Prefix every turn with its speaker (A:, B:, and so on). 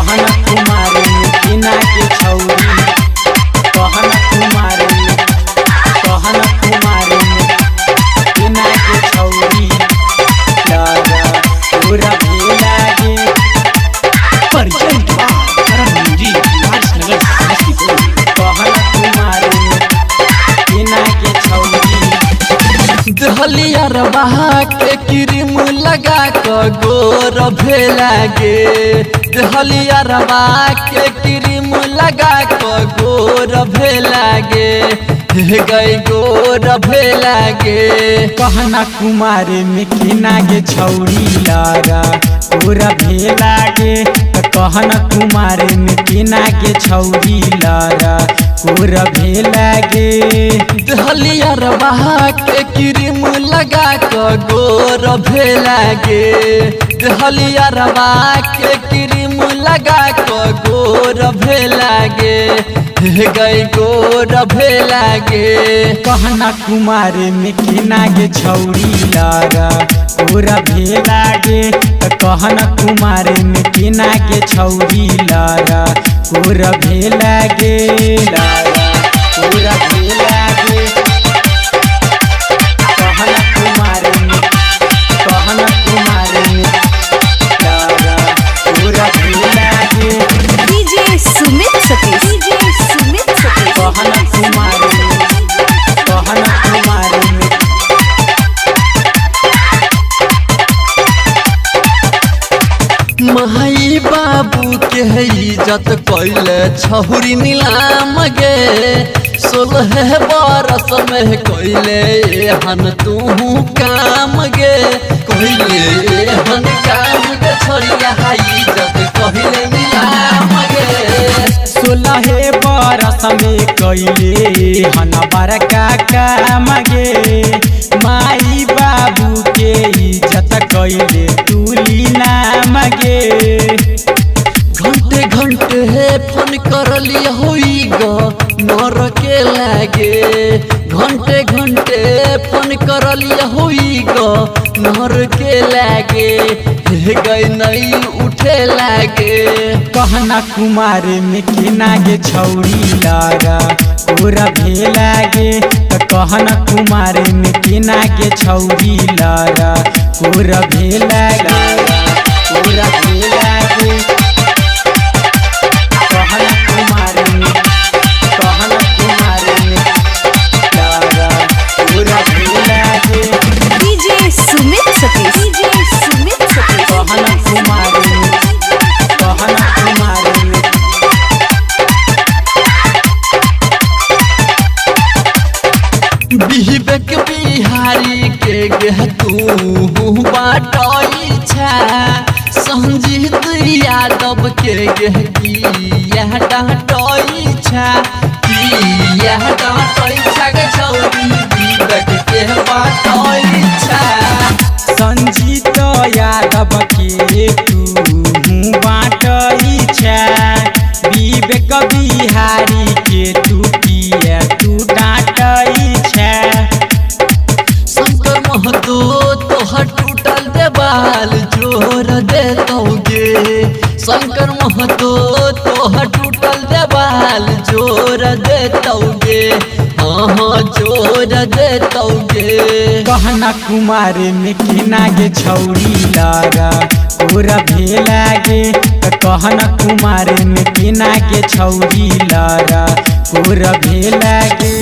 A: कहन कुमार में बिना के छौरी कहन कुमार में बिना के छौरी लागा पूरा भी लागे
B: परजेंट करण जी राजनगर समस्तीपुर।
A: कहन कुमार में बिना के छौरी
C: दहलिया रबा के क्रीम लगा क गोर भेलागे दहलिया रबा के क्रीम लगा क गोर भेलागे गई गोर भेलागे
A: कहना कुमार में किना के छौरी लागा पूरा भेलागे कहना कुमार में किना के छौरी लागा पूरा भेलागे
C: दहलिया रबा के क्रीम लगा क गोर भेलागे दहलिया रबा के क्रीम लगा क गोर भेलागे गई गोर भेलागे
A: कहना कुमार में किना के छौरी लागा पूरा भेलागे कहना कुमार में किना के छौरी लागा पूरा भेलागे लागा पूरा भेलागे कहना कुमार में लागा पूरा भेलागे
D: डीजे सुमित सतीश
A: कहना कुमार में
C: माई बाबू के इज्जत कैले छहुरी नीलाम गे 16 बरस में कैले हन तू काम गे कैले हन काम गे छोरिया इज्जत कहले नीलाम गे
A: 16 बरस में कैले हन बड़का काम गे माई बाबू के इज्जत कैले तुली नाम गे
C: घंटे घंटे फोन कर लिया होई ग नर के लागे घंटे घंटे फोन कर लिया होई ग नर के लागे गई नहीं उठे लागे
A: कहना कुमार में किना के छौरी लागा पूरा भेलागे कहना कुमार में किना के छौरी लागा पूरा भेलागे पूरा भेलागे कहना कुमार में लागा पूरा भेलागे
D: डीजे सुमित सतीश
A: कहना कुमार में
C: बिहबक बिहारी के गह तू बाटई छा संजीत यादव के गह की यह डांटई छा गे छौरी बिहबक के बाटई छा
A: संजीत यादव के तू बाटई छा विवेक बिहारी के तू किया तू डांटई छा
C: शंकर महतो तोहर टूटल देवाल जोर देतौगे शंकर महतो तोहर टूटल देवाल जोर देतौगे हाँ जोर देतौगे
A: कहना कुमार में किना के छौरी लागा पूरा भेलागे कहना कुमार में किना के छौरी लागा पूरा भेलागे।